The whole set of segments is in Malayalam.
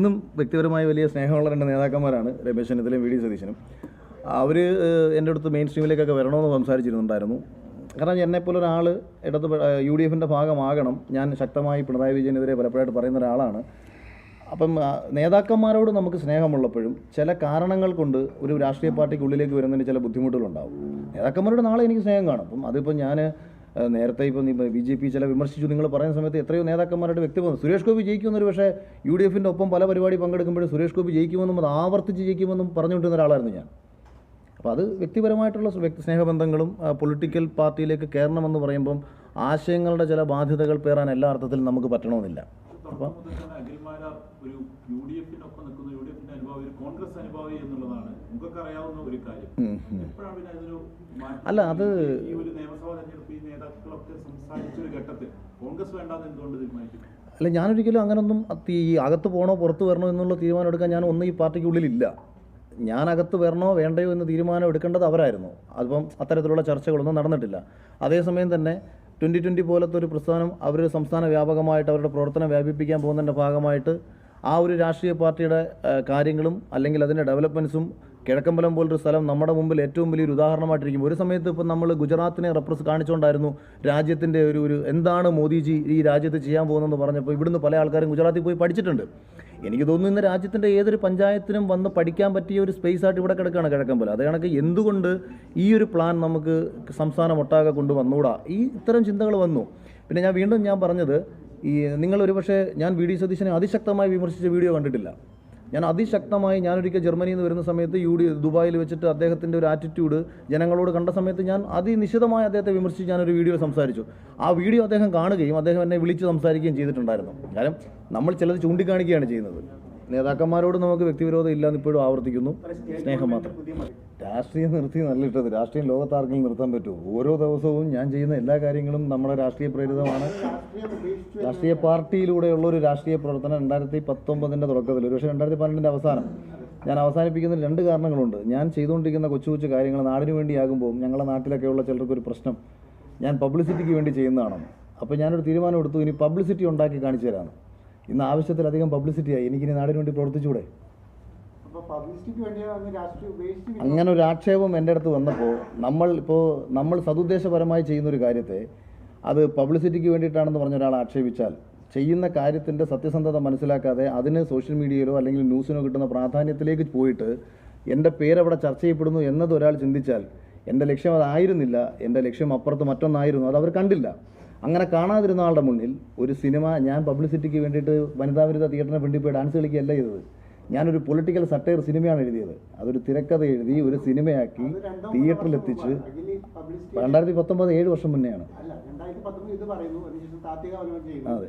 എനിക്കെന്നും വ്യക്തിപരമായി വലിയ സ്നേഹമുള്ള രണ്ട് നേതാക്കന്മാരാണ് രമേശ് ചെന്നിത്തലയും വി ഡി സതീശനും. അവർ എൻ്റെ അടുത്ത് മെയിൻ സ്ട്രീമിലേക്കൊക്കെ വരണമെന്ന് സംസാരിച്ചിരുന്നുണ്ടായിരുന്നു. കാരണം എന്നെപ്പോലെ ഒരാൾ യു ഡി എഫിൻ്റെ ഭാഗമാകണം. ഞാൻ ശക്തമായി പിണറായി വിജയനെതിരെ പലപ്പോഴായിട്ട് പറയുന്ന ഒരാളാണ്. അപ്പം നേതാക്കന്മാരോട് നമുക്ക് സ്നേഹമുള്ളപ്പോഴും ചില കാരണങ്ങൾ കൊണ്ട് ഒരു രാഷ്ട്രീയ പാർട്ടിക്കുള്ളിലേക്ക് വരുന്നതിന് ചില ബുദ്ധിമുട്ടുകളുണ്ടാവും. നേതാക്കന്മാരോട് നാളെ എനിക്ക് സ്നേഹം കാണും. അപ്പം അതിപ്പോൾ ഞാൻ നേരത്തെ ഇപ്പം BJP ചില വിമർശിച്ചു നിങ്ങൾ പറയുന്ന സമയത്ത് എത്രയോ നേതാക്കന്മാരുടെ വ്യക്തിബന്ധം സുരേഷ് ഗോപി ജയിക്കുമെന്നൊരു പക്ഷേ യു ഡി എഫിൻ്റെ ഒപ്പം പല പരിപാടി പങ്കെടുക്കുമ്പോഴും സുരേഷ് ഗോപി ജയിക്കുമെന്നും അത് ആവർത്തിച്ച് ജയിക്കുമെന്നും പറഞ്ഞുകൊണ്ടിരുന്ന ഒരാളായിരുന്നു ഞാൻ. അപ്പോൾ അത് വ്യക്തിപരമായിട്ടുള്ള സ്നേഹബന്ധങ്ങളും പൊളിറ്റിക്കൽ പാർട്ടിയിലേക്ക് കയറണമെന്ന് പറയുമ്പം ആശയങ്ങളുടെ ചില ബാധ്യതകൾ പേറാൻ എല്ലാ അർത്ഥത്തിലും നമുക്ക് പറ്റണമെന്നില്ല. അപ്പോൾ അല്ല അത് അല്ല ഞാനൊരിക്കലും അങ്ങനൊന്നും ഈ അകത്ത് പോകണോ പുറത്ത് വരണോ എന്നുള്ള തീരുമാനം എടുക്കാൻ ഞാൻ ഒന്നും ഈ പാർട്ടിക്കുള്ളിലില്ല. ഞാൻ അകത്ത് വരണോ വേണ്ടയോ എന്ന് തീരുമാനം എടുക്കേണ്ടത് അവരായിരുന്നു. അതിപ്പം അത്തരത്തിലുള്ള ചർച്ചകളൊന്നും നടന്നിട്ടില്ല. അതേസമയം തന്നെ 2020 പോലത്തെ ഒരു പ്രസ്ഥാനം അവർ സംസ്ഥാന വ്യാപകമായിട്ട് അവരുടെ പ്രവർത്തനം വ്യാപിപ്പിക്കാൻ പോകുന്നതിൻ്റെ ഭാഗമായിട്ട് ആ ഒരു രാഷ്ട്രീയ പാർട്ടിയുടെ കാര്യങ്ങളും അല്ലെങ്കിൽ അതിൻ്റെ ഡെവലപ്മെൻറ്റ്സും കിഴക്കമ്പലം പോലൊരു സ്ഥലം നമ്മുടെ മുമ്പിൽ ഏറ്റവും വലിയൊരു ഉദാഹരണമായിട്ടിരിക്കും. ഒരു സമയത്ത് ഇപ്പം നമ്മൾ ഗുജറാത്തിനെ കാണിച്ചുകൊണ്ടായിരുന്നു രാജ്യത്തിൻ്റെ ഒരു എന്താണ് മോദിജി ഈ രാജ്യത്ത് ചെയ്യാൻ പോകുന്നതെന്ന് പറഞ്ഞപ്പോൾ ഇവിടുന്ന് പല ആൾക്കാരും ഗുജറാത്തിൽ പോയി പഠിച്ചിട്ടുണ്ട്. എനിക്ക് തോന്നുന്നു ഇന്ന് രാജ്യത്തിൻ്റെ ഏതൊരു പഞ്ചായത്തിനും വന്ന് പഠിക്കാൻ പറ്റിയ ഒരു സ്പേസ് ആയിട്ട് ഇവിടെ കിടക്കുകയാണ് കിഴക്കമ്പലം. അത് കണക്ക് എന്തുകൊണ്ട് ഈ ഒരു പ്ലാൻ നമുക്ക് സംസ്ഥാനം ഒട്ടാകെ കൊണ്ടുവന്നൂടാ, ഈ ഇത്തരം ചിന്തകൾ വന്നു. പിന്നെ ഞാൻ പറഞ്ഞത് നിങ്ങളൊരു പക്ഷേ ഞാൻ വി ഡി സതീശനെ അതിശക്തമായി വിമർശിച്ച വീഡിയോ കണ്ടിട്ടില്ല. ഞാനൊരിക്കൽ ജർമ്മനിയിൽ നിന്ന് വരുന്ന സമയത്ത് ദുബായിൽ വെച്ചിട്ട് അദ്ദേഹത്തിൻ്റെ ഒരു ആറ്റിറ്റ്യൂഡ് ജനങ്ങളോട് കണ്ട സമയത്ത് ഞാൻ അതിനിശിതമായി അദ്ദേഹത്തെ വിമർശിച്ച് ഞാനൊരു വീഡിയോ സംസാരിച്ചു. ആ വീഡിയോ അദ്ദേഹം കാണുകയും അദ്ദേഹം എന്നെ വിളിച്ച് സംസാരിക്കുകയും ചെയ്തിട്ടുണ്ടായിരുന്നു. കാരണം നമ്മൾ ചിലത് ചൂണ്ടിക്കാണിക്കുകയാണ് ചെയ്യുന്നത്. നേതാക്കന്മാരോട് നമുക്ക് വ്യക്തിവിരോധം ഇല്ലാന്ന് ഇപ്പോഴും ആവർത്തിക്കുന്നു, സ്നേഹം മാത്രം. രാഷ്ട്രീയം നിർത്തി നല്ലിട്ടത് രാഷ്ട്രീയം ലോകത്താർക്കെങ്കിലും നിർത്താൻ പറ്റുമോ? ഓരോ ദിവസവും ഞാൻ ചെയ്യുന്ന എല്ലാ കാര്യങ്ങളും നമ്മുടെ രാഷ്ട്രീയ പ്രേരിതമാണ്. രാഷ്ട്രീയ പാർട്ടിയിലൂടെയുള്ളൊരു രാഷ്ട്രീയ പ്രവർത്തനം 2019 തുടക്കത്തിൽ, ഒരുപക്ഷെ 2012 അവസാനം ഞാൻ അവസാനിപ്പിക്കുന്നതിന് 2 കാരണങ്ങളുണ്ട്. ഞാൻ ചെയ്തുകൊണ്ടിരിക്കുന്ന കൊച്ചു കൊച്ചു കാര്യങ്ങൾ നാടിനു വേണ്ടിയാകുമ്പോൾ ഞങ്ങളുടെ നാട്ടിലൊക്കെയുള്ള ചിലർക്കൊരു പ്രശ്നം ഞാൻ പബ്ലിസിറ്റിക്ക് വേണ്ടി ചെയ്യുന്നതാണെന്ന്. അപ്പോൾ ഞാനൊരു തീരുമാനം എടുത്തു, ഇനി പബ്ലിസിറ്റി ഉണ്ടാക്കി കാണിച്ചു തരാമെന്ന്. ഇന്ന് ആവശ്യത്തിലധികം പബ്ലിസിറ്റിയായി, എനിക്കിനി നാടിന് വേണ്ടി പ്രവർത്തിച്ചുകൂടെ? അങ്ങനെ ഒരു ആക്ഷേപം എൻ്റെ അടുത്ത് വന്നപ്പോൾ നമ്മൾ സതുദ്ദേശപരമായി ചെയ്യുന്നൊരു കാര്യത്തെ അത് പബ്ലിസിറ്റിക്ക് വേണ്ടിയിട്ടാണെന്ന് പറഞ്ഞ ഒരാൾ ആക്ഷേപിച്ചാൽ ചെയ്യുന്ന കാര്യത്തിൻ്റെ സത്യസന്ധത മനസ്സിലാക്കാതെ അതിന് സോഷ്യൽ മീഡിയയിലോ അല്ലെങ്കിൽ ന്യൂസിനോ കിട്ടുന്ന പ്രാധാന്യത്തിലേക്ക് പോയിട്ട് എൻ്റെ പേരവിടെ ചർച്ച ചെയ്യപ്പെടുന്നു എന്നത് ഒരാൾ ചിന്തിച്ചാൽ എൻ്റെ ലക്ഷ്യം അതായിരുന്നില്ല, എൻ്റെ ലക്ഷ്യം അപ്പുറത്ത് മറ്റൊന്നായിരുന്നു. അത് അവർ കണ്ടില്ല. അങ്ങനെ കാണാതിരുന്ന ആളുടെ മുന്നിൽ ഒരു സിനിമ ഞാൻ പബ്ലിസിറ്റിക്ക് വേണ്ടിയിട്ട് വനിതാവിരുദ്ധ തിയേറ്ററിനെ വേണ്ടി പോയി ഡാൻസ് കളിക്കുകയല്ല ചെയ്തത്. ഞാനൊരു പൊളിറ്റിക്കൽ സട്ടയർ സിനിമയാണ് എഴുതിയത്. അതൊരു തിരക്കഥ എഴുതി ഒരു സിനിമയാക്കി തിയേറ്ററിലെത്തിച്ച് 2019 7 വർഷം മുന്നെയാണ്. അതെ,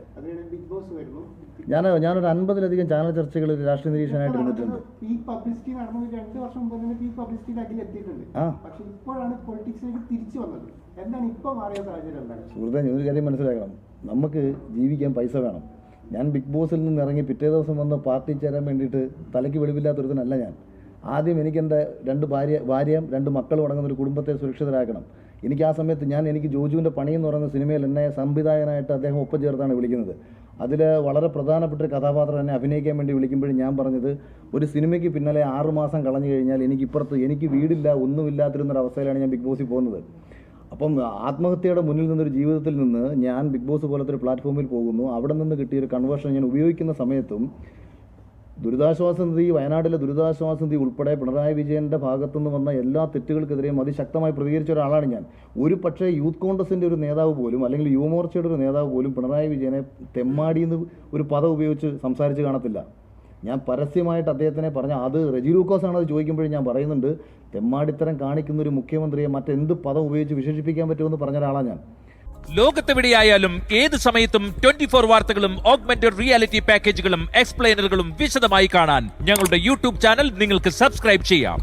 ഞാനൊരു 50-ലധികം ചാനൽ ചർച്ചകളിൽ രാഷ്ട്രീയ നിരീക്ഷകനായിട്ട് ഇരുന്നിട്ടുണ്ട്. സുഹൃത്തെ, ഒരു കാര്യം മനസ്സിലാക്കണം, നമുക്ക് ജീവിക്കാൻ പൈസ വേണം. ഞാൻ ബിഗ് ബോസിൽ നിന്ന് ഇറങ്ങി പിറ്റേ ദിവസം വന്ന് പാർട്ടി ചേരാൻ വേണ്ടിയിട്ട് തലയ്ക്ക് വെളിവില്ലാത്തൊരുത്തനല്ല ഞാൻ. ആദ്യം എനിക്കെൻ്റെ 2 ഭാര്യയും 2 മക്കളും അടങ്ങുന്ന ഒരു കുടുംബത്തെ സുരക്ഷിതരാക്കണം. എനിക്ക് ആ സമയത്ത് എനിക്ക് ജോജുവിൻ്റെ പണി എന്ന് പറയുന്ന സിനിമയിൽ എന്നെ സംവിധായകനായിട്ട് അദ്ദേഹം ഒപ്പം ചേർത്താണ് വിളിക്കുന്നത്. അതിൽ വളരെ പ്രധാനപ്പെട്ട ഒരു കഥാപാത്രം എന്നെ അഭിനയിക്കാൻ വേണ്ടി വിളിക്കുമ്പോഴും ഞാൻ പറഞ്ഞത് ഒരു സിനിമയ്ക്ക് പിന്നാലെ 6 മാസം കളഞ്ഞു കഴിഞ്ഞാൽ എനിക്ക് വീടില്ല, ഒന്നുമില്ലാത്തിരുന്നൊരവസ്ഥയിലാണ് ഞാൻ ബിഗ് ബോസിൽ പോകുന്നത്. അപ്പം ആത്മഹത്യയുടെ മുന്നിൽ നിന്നൊരു ജീവിതത്തിൽ നിന്ന് ഞാൻ ബിഗ് ബോസ് പോലത്തെ ഒരു പ്ലാറ്റ്ഫോമിൽ പോകുന്നു. അവിടെ നിന്ന് കിട്ടിയൊരു കൺവേർഷൻ ഞാൻ ഉപയോഗിക്കുന്ന സമയത്തും ദുരിതാശ്വാസ നിധി, വയനാട്ടിലെ ദുരിതാശ്വാസ നിധി ഉൾപ്പെടെ പിണറായി വിജയൻ്റെ ഭാഗത്തുനിന്ന് വന്ന എല്ലാ തെറ്റുകൾക്കെതിരെയും അതിശക്തമായി പ്രതികരിച്ച ഒരാളാണ് ഞാൻ. ഒരു പക്ഷേ യൂത്ത് കോൺഗ്രസിൻ്റെ ഒരു നേതാവ് പോലും അല്ലെങ്കിൽ യുവമോർച്ചയുടെ ഒരു നേതാവ് പോലും പിണറായി വിജയനെ തെമ്മാടിയെന്ന് ഒരു പദം ഉപയോഗിച്ച് സംസാരിച്ച് കാണത്തില്ല. ഞാൻ പരസ്യമായിട്ട് അദ്ദേഹത്തിനെ അത് റെജി ലൂക്കോസാണ് അത് ചോദിക്കുമ്പോഴും ഞാൻ പറയുന്നുണ്ട്, തെമ്മാടിത്തരം കാണിക്കുന്ന ഒരു മുഖ്യമന്ത്രിയെ മറ്റെന്ത് പദം ഉപയോഗിച്ച് വിശേഷിപ്പിക്കാൻ പറ്റുമെന്ന് പറഞ്ഞ ഒരാളാണ് ഞാൻ. ലോകത്തെവിടെയായാലും ഏത് സമയത്തും 24 വാർത്തകളും ഓഗ്മെന്റഡ് റിയാലിറ്റി പാക്കേജുകളും എക്സ്പ്ലെയിനറുകളും വിശദമായി കാണാൻ ഞങ്ങളുടെ യൂട്യൂബ് ചാനൽ നിങ്ങൾക്ക് സബ്സ്ക്രൈബ് ചെയ്യാം.